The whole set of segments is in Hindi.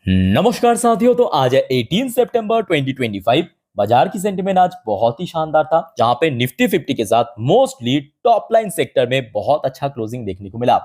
नमस्कार साथियों। तो आज है 18 सितंबर 2025। बाजार की सेंटीमेंट आज बहुत ही शानदार था, जहां पे निफ्टी 50 के साथ मोस्टली टॉप लाइन सेक्टर में बहुत अच्छा क्लोजिंग देखने को मिला।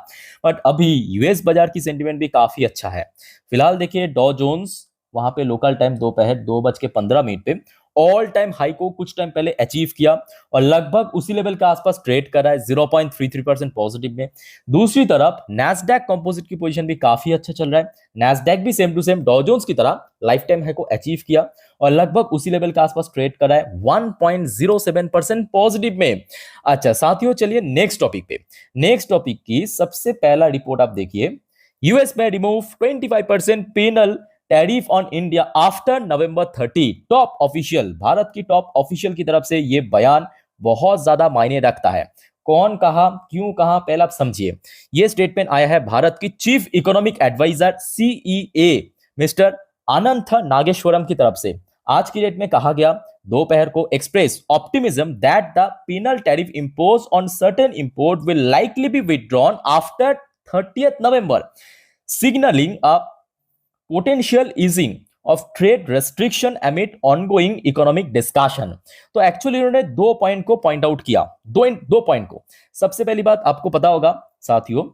बट अभी यूएस बाजार की सेंटीमेंट भी काफी अच्छा है। फिलहाल देखिए, डॉ जोन्स वहां पे लोकल टाइम दोपहर 2:15 पे ऑल टाइम हाई को कुछ टाइम पहले अचीव किया और लगभग उसी लेवल के आसपास ट्रेड कर रहा है 0.33% पॉजिटिव में। दूसरी तरफ नैस्डैक कंपोजिट की पोजीशन भी काफी अच्छा चल रहा है। नैस्डैक भी सेम टू सेम डॉ जोन्स की तरह लाइफ टाइम हाई को अचीव किया और लगभग उसी लेवल के आसपास ट्रेड कर रहा है 1.07% पॉजिटिव में। अच्छा साथियों, चलिए नेक्स्ट टॉपिक पे। नेक्स्ट टॉपिक की सबसे पहला रिपोर्ट आप देखिए। यूएस में remove 25% penal tariff on India after November 30। Top official, Bharat की टॉप ऑफिशियल की तरफ से यह बयान बहुत ज्यादा मायने रखता है। कौन कहा, क्यों कहा, पहले आप समझिए। यह स्टेटमेंट आया है भारत की chief economic adviser CEA mister Anant Nageshwaram की तरफ से। आज की डेट में कहा गया दोपहर को, express optimism that the penal tariff impose on certain import will likely be withdrawn after 30th November, signaling a potential easing of trade restriction amid ongoing economic discussion। तो एक्चुअली उन्होंने दो पॉइंट को पॉइंट आउट किया। दो पॉइंट को। सबसे पहली बात आपको पता होगा साथियों,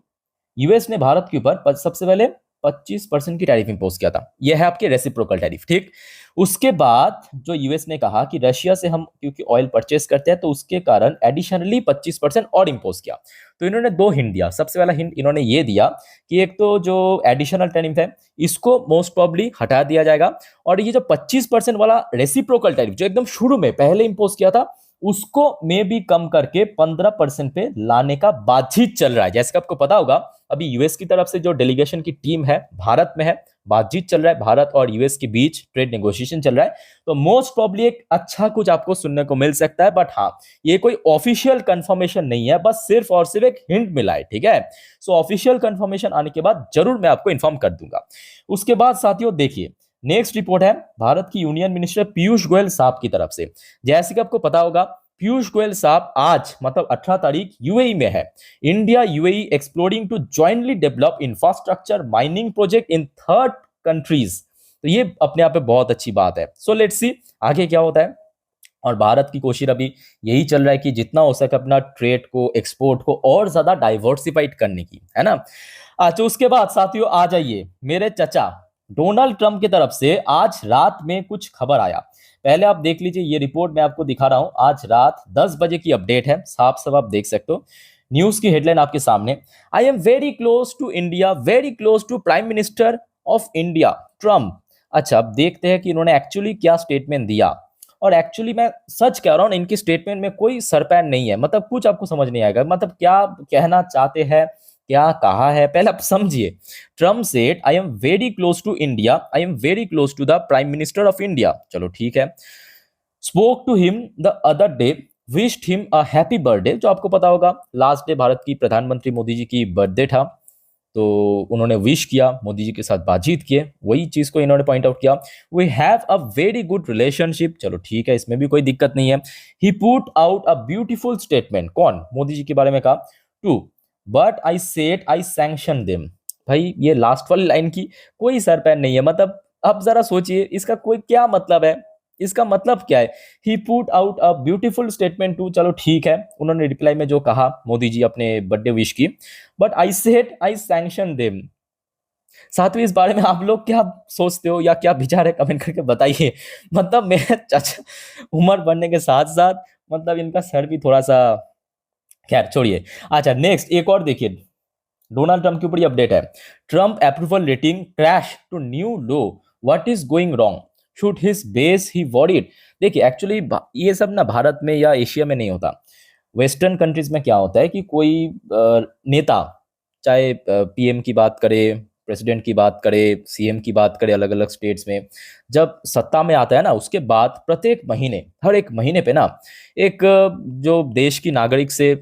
यूएस ने भारत के ऊपर सबसे पहले 25% की टैरिफ इंपोज किया था। यह है आपके रेसिप्रोकल टैरिफ, ठीक। उसके बाद जो यूएस ने कहा कि रशिया से हम क्योंकि ऑयल परचेस करते हैं तो उसके कारण एडिशनली 25% और इंपोज किया। तो इन्होंने दो हिंट दिया। सबसे पहला हिंट इन्होंने ये दिया कि एक तो जो एडिशनल टैरिफ है इसको मोस्ट प्रॉब्ली हटा दिया जाएगा, और ये जो 25% वाला रेसिप्रोकल टैरिफ जो एकदम शुरू में पहले इंपोज किया था उसको में भी कम करके 15% पे लाने का बातचीत चल रहा है। जैसे कि आपको पता होगा, अभी यूएस की तरफ से जो डेलीगेशन की टीम है भारत में है, बातचीत चल रहा है, भारत और यूएस के बीच ट्रेड नेगोशिएशन चल रहा है। तो मोस्ट प्रॉब्ली एक अच्छा कुछ आपको सुनने को मिल सकता है। बट हाँ, ये कोई ऑफिशियल कंफर्मेशन नहीं है, बस सिर्फ और सिर्फ एक हिंट मिला है, ठीक है। सो ऑफिशियल कंफर्मेशन आने के बाद जरूर मैं आपको इन्फॉर्म कर दूंगा। उसके बाद साथियों देखिए, नेक्स्ट रिपोर्ट है भारत की यूनियन मिनिस्टर पीयूष गोयल साहब की तरफ से। जैसे कि आपको पता होगा, पीयूष गोयल साहब आज मतलब 18 तारीख यूएई में है। India UAE exploring to jointly develop infrastructure mining project in third countries. तो ये अपने आप में बहुत अच्छी बात है। सो लेट्स सी आगे क्या होता है। और भारत की कोशिश अभी यही चल रहा है कि जितना हो सके अपना ट्रेड को, एक्सपोर्ट को और ज्यादा डाइवर्सिफाइड करने की, है ना। अच्छा उसके बाद साथियों आ जाइए, मेरे चचा डोनाल्ड ट्रंप की तरफ से आज रात में कुछ खबर आया। पहले आप देख लीजिए, ये रिपोर्ट मैं आपको दिखा रहा हूं। आज रात 10 बजे की अपडेट है, साफ साफ आप देख सकते हो। न्यूज की हेडलाइन आपके सामने, I am very close to India, very close to prime minister of India Trump. अच्छा अब देखते हैं कि इन्होंने एक्चुअली क्या स्टेटमेंट दिया। और एक्चुअली मैं सच कह रहा हूं, इनकी स्टेटमेंट में कोई सरपैन नहीं है, मतलब कुछ आपको समझ नहीं आएगा, मतलब क्या कहना चाहते हैं, क्या कहा है, पहले आप समझिए। Trump said I am very close to India, I am very close to the prime minister of India. चलो ठीक है। Spoke to him the other day, wished him a happy birthday. जो आपको पता होगा लास्ट डे भारत की प्रधानमंत्री मोदी जी की बर्थडे था, तो उन्होंने विश किया, मोदी जी के साथ बातचीत किए, वही चीज को इन्होंने पॉइंट आउट किया। We have a very good relationship. चलो ठीक है, इसमें भी कोई दिक्कत नहीं है। He put out a beautiful statement, कौन, मोदी जी के बारे में कहा, to but I said I sanction them. भाई ये लास्ट वाली लाइन की कोई सर पैर नहीं है, मतलब अब जरा सोचिए इसका कोई क्या मतलब है, इसका मतलब क्या है। He put out a beautiful statement to, चलो ठीक है, उन्होंने रिप्लाई में जो कहा मोदी जी अपने बर्थडे विश की, but I said I sanction them. साथ में इस बारे में आप लोग क्या सोचते हो या क्या विचार है, कमेंट करके बताइए। मतलब मेरे चाचा उम्र बढ़ने के साथ साथ मतलब इनका सर भी थोड़ा सा, खैर छोड़िए। अच्छा नेक्स्ट एक और देखिए, डोनाल्ड ट्रंप के ऊपर ये अपडेट है। Trump approval rating crash to new low, what is going wrong, should his base be worried. देखिए एक्चुअली ये सब ना भारत में या एशिया में नहीं होता। वेस्टर्न कंट्रीज में क्या होता है कि कोई नेता, चाहे पीएम की बात करे, प्रेसिडेंट की बात करे, सीएम की बात करे, अलग अलग स्टेट्स में जब सत्ता में आता है ना, उसके बाद प्रत्येक महीने, हर एक महीने पे ना एक जो देश की नागरिक से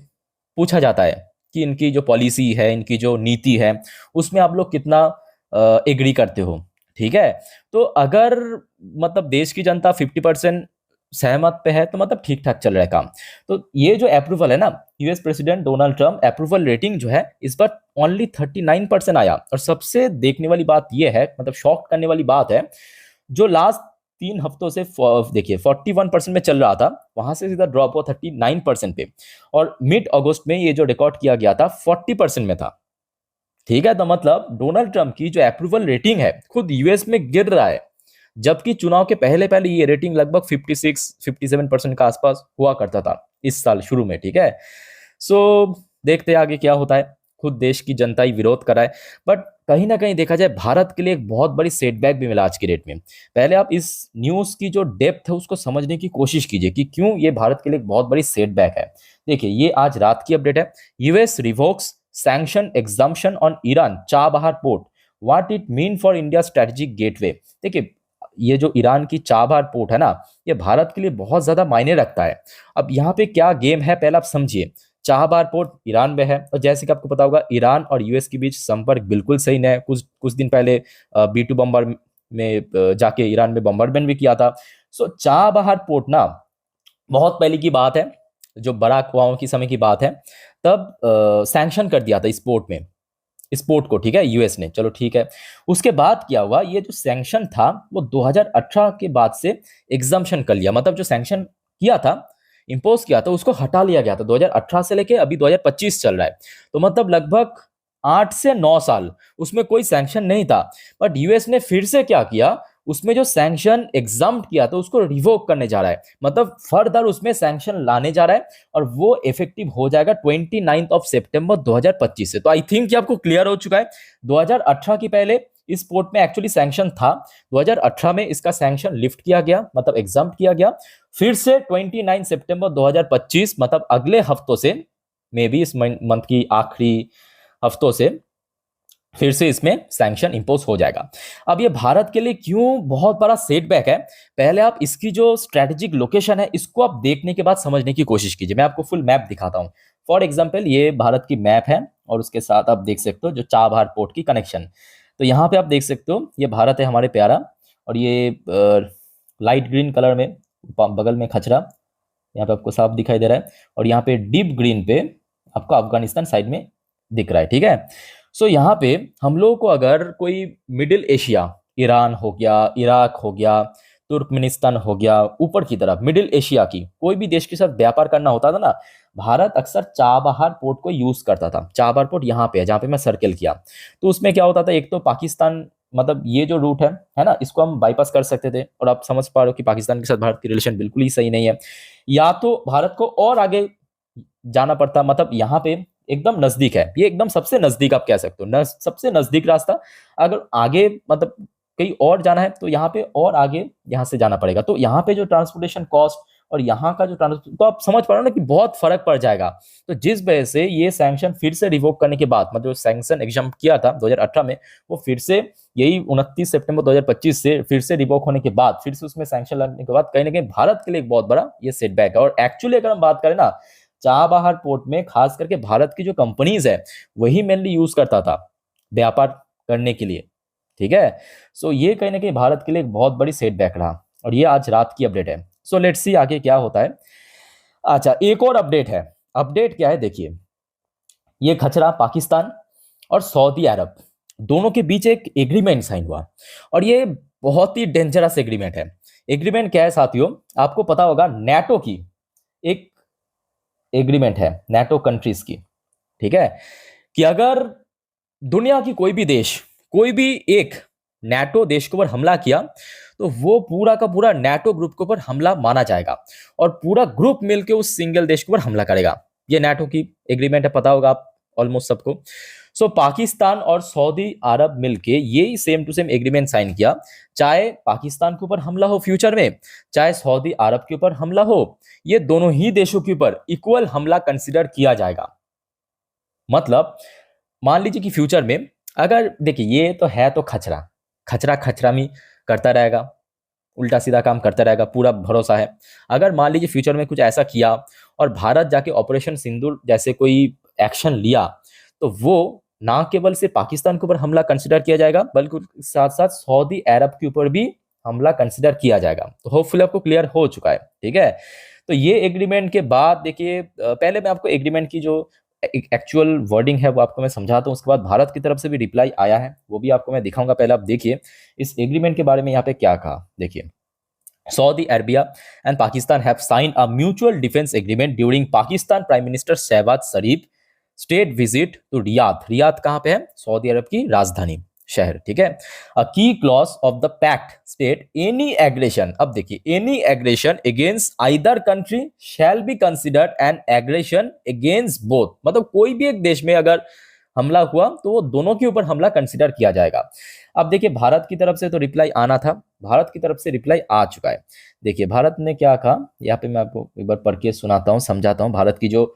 पूछा जाता है कि इनकी जो पॉलिसी है, इनकी जो नीति है, उसमें आप लोग कितना एग्री करते हो, ठीक है। तो अगर मतलब देश की जनता 50% सहमत पे है तो मतलब ठीक ठाक चल रहा है काम। तो ये जो अप्रूवल है ना, US president Donald Trump approval rating जो है इस बार ओनली 39% आया। और सबसे देखने वाली बात ये है, मतलब शॉक करने वाली बात है, जो लास्ट 3 हफ्तों से देखिए 41% में चल रहा था, वहां से सीधा ड्रॉप हुआ 39% पे। और मिड अगस्त में ये जो रिकॉर्ड किया गया था 40% में था। ठीक है, तो मतलब डोनाल्ड ट्रंप की जो अप्रूवल रेटिंग है खुद यूएस में गिर रहा है, जबकि चुनाव के पहले पहले ये रेटिंग लगभग 56-57% का आसपास हुआ करता था इस साल शुरू में। ठीक है, सो देखते हैं आगे क्या होता है। खुद देश की जनता ही विरोध कर रहा है, बट कहीं ना कहीं देखा जाए भारत के लिए एक बहुत बड़ी सेटबैक भी मिला आज की डेट में। पहले आप इस न्यूज की जो डेप्थ है उसको समझने की कोशिश कीजिए कि क्यों ये भारत के लिए एक बहुत बड़ी सेटबैक है। देखिए, ये आज रात की अपडेट है। US revokes sanction exemption on Iran Chabahar port, what it mean for India strategic gateway. देखिए, ये जो ईरान की चाबहार पोर्ट है ना, ये भारत के लिए बहुत ज्यादा मायने रखता है। अब यहाँ पे क्या गेम है पहले आप समझिए। चाबहार पोर्ट ईरान में है, और जैसे कि आपको पता होगा ईरान और यूएस के बीच संपर्क बिल्कुल सही नहीं है। कुछ कुछ दिन पहले B2 बम्बर में जाके ईरान में बम्बारमेंट भी किया था। सो चाबहार पोर्ट ना, बहुत पहले की बात है, जो बराक ओबामा की समय की बात है, तब सैंक्शन कर दिया था इस पोर्ट में, इस पोर्ट को। ठीक है, यूएस ने, चलो ठीक है। उसके बाद क्या हुआ, ये जो सैंक्शन था वो 2018 के बाद से एग्जाम्पशन कर लिया, मतलब जो सैंक्शन किया था, इंपोज किया था, उसको हटा लिया गया था। 2018 से लेके अभी 2025 चल रहा है, तो मतलब लगभग 8 से 9 साल उसमें कोई सैंक्शन नहीं था। बट यूएस ने फिर से क्या किया, उसमें जो सैंक्शन एग्जाम किया था उसको रिवोक करने जा रहा है, मतलब फर्दर उसमें सैंक्शन लाने जा रहा है। और वो इफेक्टिव हो जाएगा 29 सितंबर 2025 से। तो आई थिंक आपको क्लियर हो चुका है। 2018 की पहले इस पोर्ट में एक्चुअली सैंक्शन था, 2018 में इसका सैंक्शन लिफ्ट किया गया, मतलब एग्जाम किया गया। फिर से 29 सितंबर 2025, मतलब अगले हफ्तों से, मे बी इस मंथ की आखिरी हफ्तों से फिर से इसमें सैंक्शन इंपोज हो जाएगा। अब ये भारत के लिए क्यों बहुत बड़ा सेटबैक है, पहले आप इसकी जो स्ट्रेटेजिक लोकेशन है इसको आप देखने के बाद समझने की कोशिश कीजिए। मैं आपको फुल मैप दिखाता हूं। फॉर एग्जाम्पल, ये भारत की मैप है, और उसके साथ आप देख सकते हो जो चाबहार पोर्ट की कनेक्शन। तो यहाँ पे आप देख सकते हो ये भारत है हमारे प्यारा, और ये लाइट ग्रीन कलर में बगल में खचरा यहाँ पे आपको साफ दिखाई दे रहा है, और यहाँ पे डीप ग्रीन पे आपको अफगानिस्तान साइड में दिख रहा है। ठीक है, सो यहाँ पे हम लोगों को अगर कोई मिडिल एशिया, ईरान हो गया, इराक हो गया, तुर्कमेनिस्तान हो गया, ऊपर की तरफ मिडिल एशिया की कोई भी देश के साथ व्यापार करना होता था ना, भारत अक्सर चाबहार पोर्ट को यूज करता था। चाबहार पोर्ट यहाँ पे है जहाँ पे मैं सर्कल किया। तो उसमें क्या होता था, एक तो पाकिस्तान, मतलब ये जो रूट है ना, इसको हम बाईपास कर सकते थे। और आप समझ पा रहे हो कि पाकिस्तान के साथ भारत की रिलेशन बिल्कुल ही सही नहीं है। या तो भारत को और आगे जाना पड़ता, मतलब यहाँ पे एकदम नजदीक है, ये एकदम सबसे नजदीक आप कह सकते हो, सबसे नजदीक रास्ता। अगर आगे मतलब कहीं और जाना है तो यहाँ पे और आगे यहाँ से जाना पड़ेगा। तो यहाँ पे जो ट्रांसपोर्टेशन कॉस्ट और यहाँ का जो ट्रांसपोर्ट, तो आप समझ पा रहे हो ना कि बहुत फर्क पड़ जाएगा। तो जिस वजह से ये सैंक्शन फिर से रिवोक करने के बाद, मतलब सैंक्शन एग्जाम किया था 2018 में, वो फिर से यही 29 सितंबर 2025 से फिर से रिवोक होने के बाद, फिर से उसमें सैंक्शन लगने के बाद, कहीं ना कहीं भारत के लिए एक बहुत बड़ा ये सेटबैक है। और एक्चुअली अगर हम बात करें ना, चाबहार पोर्ट में खास करके भारत की जो कंपनीज है वही मेनली यूज करता था व्यापार करने के लिए। ठीक है, सो ये कहीं ना कहीं भारत के लिए एक बहुत बड़ी सेटबैक रहा, और ये आज रात की अपडेट है। सो लेट्स सी आगे क्या होता है। अच्छा, एक और अपडेट है। अपडेट क्या है, देखिए, ये खचरा पाकिस्तान और सऊदी अरब दोनों के बीच एक एग्रीमेंट साइन हुआ, और ये बहुत ही डेंजरस एग्रीमेंट है। एग्रीमेंट क्या है साथियों, आपको पता होगा, नेटो की एक एग्रीमेंट है, नेटो कंट्रीज की। ठीक है, कि अगर दुनिया की कोई भी देश, कोई भी एक नेटो देश के ऊपर हमला किया, तो वो पूरा का पूरा नेटो ग्रुप के ऊपर हमला माना जाएगा, और पूरा ग्रुप मिलकर उस सिंगल देश के ऊपर हमला करेगा। ये नेटो की एग्रीमेंट है, पता होगा आप ऑलमोस्ट सबको। सो पाकिस्तान और सऊदी अरब मिलके यही same to same agreement sign किया, चाहे पाकिस्तान के ऊपर हमला हो फ्यूचर में, चाहे सऊदी अरब के ऊपर हमला हो, ये दोनों ही देशों के ऊपर इक्वल हमला कंसिडर किया जाएगा। मतलब मान लीजिए कि फ्यूचर में अगर, देखिए, ये तो है तो खचरा खचरा खचरामी करता रहेगा, उल्टा सीधा काम करता रहेगा, पूरा भरोसा है। अगर मान लीजिए फ्यूचर में कुछ ऐसा किया और भारत जाके ऑपरेशन सिंदूर जैसे कोई एक्शन लिया, तो वो ना केवल से पाकिस्तान के ऊपर हमला कंसिडर किया जाएगा, बल्कि साथ साथ सऊदी अरब के ऊपर भी हमला कंसिडर किया जाएगा। तो होपफुली आपको क्लियर हो चुका है, ठीक है। तो ये एग्रीमेंट के बाद देखिए, पहले मैं आपको एग्रीमेंट की जो एक्चुअल वर्डिंग है वो आपको मैं समझाता हूँ, उसके बाद भारत की तरफ से भी रिप्लाई आया है, वो भी आपको मैं दिखाऊंगा। पहले आप देखिए इस एग्रीमेंट के बारे में यहाँ पे क्या कहा, देखिए। Saudi Arabia and Pakistan have signed a mutual defense agreement during Pakistan Prime Minister Shehbaz Sharif state visit to Riyadh। Riyadh कहाँ पे है? सऊदी अरब की राजधानी शहर, ठीक है। A key clause of the pact state any aggression, अब देखिए any aggression against either country shall be considered an aggression against both, मतलब कोई भी एक देश में अगर हमला हुआ तो वो दोनों के ऊपर हमला कंसिडर किया जाएगा। अब देखिए भारत की तरफ से तो रिप्लाई आना था, भारत की तरफ से रिप्लाई आ चुका है। देखिए भारत ने क्या कहा, यहाँ पे मैं आपको एक बार पढ़ के सुनाता हूँ, समझाता हूँ। भारत की जो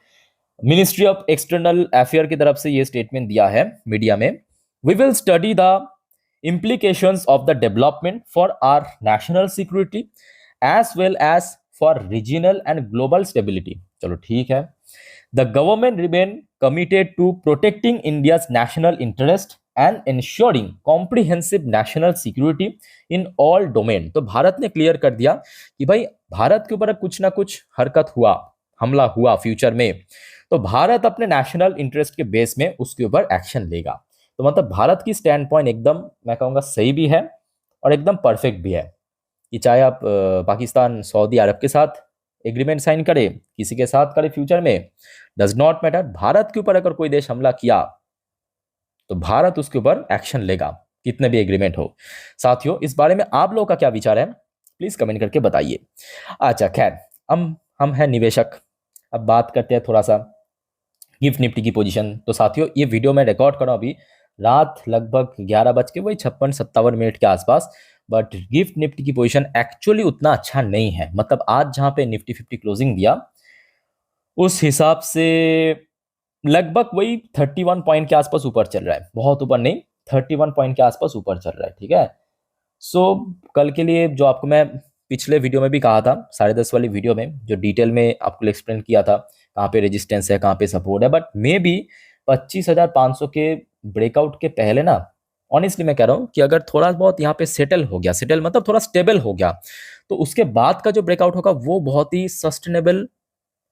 मिनिस्ट्री ऑफ एक्सटर्नल अफेयर की तरफ से ये स्टेटमेंट दिया है मीडिया में, we will study the implications of the development for our national security as well as for regional and global stability। चलो ठीक है। The government remain committed to protecting India's national interest and ensuring comprehensive national security in all domain। तो भारत ने क्लियर कर दिया कि भाई भारत के ऊपर कुछ ना कुछ हरकत हुआ, हमला हुआ फ्यूचर में, तो भारत अपने नेशनल इंटरेस्ट के बेस में उसके ऊपर एक्शन लेगा। तो मतलब भारत की स्टैंड पॉइंट एकदम मैं कहूँगा सही भी है और एकदम परफेक्ट भी है कि चाहे आप पाकिस्तान सऊदी अरब के साथ एग्रीमेंट साइन करे, किसी के साथ करे फ्यूचर में, डज नॉट मैटर। भारत के ऊपर अगर कोई देश हमला किया तो भारत उसके ऊपर एक्शन लेगा, कितने भी एग्रीमेंट हो। साथियों इस बारे में आप लोगों का क्या विचार है, प्लीज कमेंट करके बताइए। अच्छा खैर, हम हैं निवेशक, अब बात करते हैं थोड़ा सा गिफ्ट निफ्टी की पोजीशन। तो साथियों ये वीडियो मैं रिकॉर्ड कर रहा हूं अभी रात लगभग 11:56-57 के आसपास, बट गिफ्ट निफ्टी की पोजीशन एक्चुअली उतना अच्छा नहीं है। मतलब आज जहां पे निफ्टी 50 क्लोजिंग दिया उस हिसाब से लगभग वही 31 पॉइंट के आसपास ऊपर चल रहा है, बहुत ऊपर नहीं, 31 पॉइंट के आसपास ऊपर चल रहा है, ठीक है। सो कल के लिए जो आपको मैं पिछले वीडियो में भी कहा था, 10:30 वाली वीडियो में जो डिटेल में आपको एक्सप्लेन किया था कहाँ पे रेजिस्टेंस है, कहाँ पे सपोर्ट है, बट मे बी 25,500 के ब्रेकआउट के पहले ना, ऑनेस्टली मैं कह रहा हूँ कि अगर थोड़ा बहुत यहाँ पे सेटल हो गया, सेटल मतलब थोड़ा स्टेबल हो गया, तो उसके बाद का जो ब्रेकआउट होगा वो बहुत ही सस्टेनेबल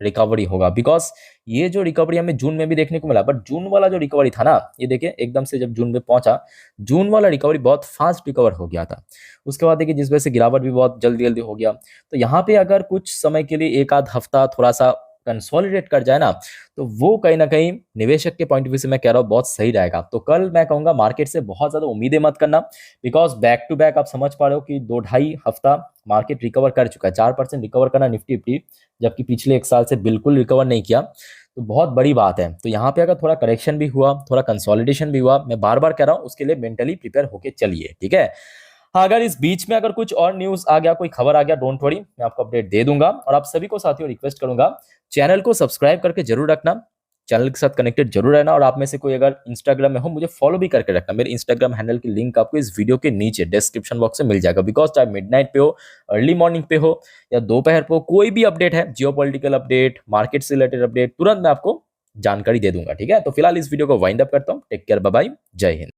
रिकवरी होगा। बिकॉज ये जो रिकवरी हमें जून में भी देखने को मिला, बट जून वाला जो रिकवरी था ना, ये देखिए एकदम से जब जून में पहुंचा, जून वाला रिकवरी बहुत फास्ट रिकवर हो गया था। उसके बाद देखिए जिस वजह से गिरावट भी बहुत जल्दी जल्दी हो गया। तो यहाँ पे अगर कुछ समय के लिए एक आध हफ्ता थोड़ा सा कंसोलिडेट कर जाए ना, तो वो कहीं ना कहीं निवेशक के पॉइंट ऑफ व्यू से मैं कह रहा हूँ बहुत सही रहेगा। तो कल मैं कहूंगा मार्केट से बहुत ज्यादा उम्मीदें मत करना, बिकॉज बैक टू बैक आप समझ पा रहे हो कि 2-2.5 हफ्ता मार्केट रिकवर कर चुका है, 4% रिकवर करना निफ्टी फिफ्टी, जबकि पिछले एक साल से बिल्कुल रिकवर नहीं किया, तो बहुत बड़ी बात है। तो यहाँ पे अगर थोड़ा करेक्शन भी हुआ, थोड़ा कंसोलिडेशन भी हुआ, मैं बार बार कह रहा हूँ उसके लिए मेंटली प्रिपेयर होके चलिए, ठीक है। हाँ, अगर इस बीच में अगर कुछ और न्यूज आ गया, कोई खबर आ गया, डोंट वरी, मैं आपको अपडेट दे दूंगा। और आप सभी को साथियों रिक्वेस्ट करूंगा चैनल को सब्सक्राइब करके जरूर रखना, चैनल के साथ कनेक्टेड जरूर रहना। और आप में से कोई अगर इंस्टाग्राम में हो, मुझे फॉलो भी करके रखना। मेरे इंस्टाग्राम हैंडल की लिंक आपको इस वीडियो के नीचे डिस्क्रिप्शन बॉक्स में मिल जाएगा। बिकॉज चाहे मिडनाइट पे हो, अर्ली मॉर्निंग पे हो या दोपहर पे हो, कोई भी अपडेट है, जियोपॉलिटिकल अपडेट, मार्केट से रिलेटेड अपडेट, तुरंत मैं आपको जानकारी दे दूंगा, ठीक है। तो फिलहाल इस वीडियो को वाइंड अप करता हूँ। टेक केयर, बाय बाय, जय हिंद।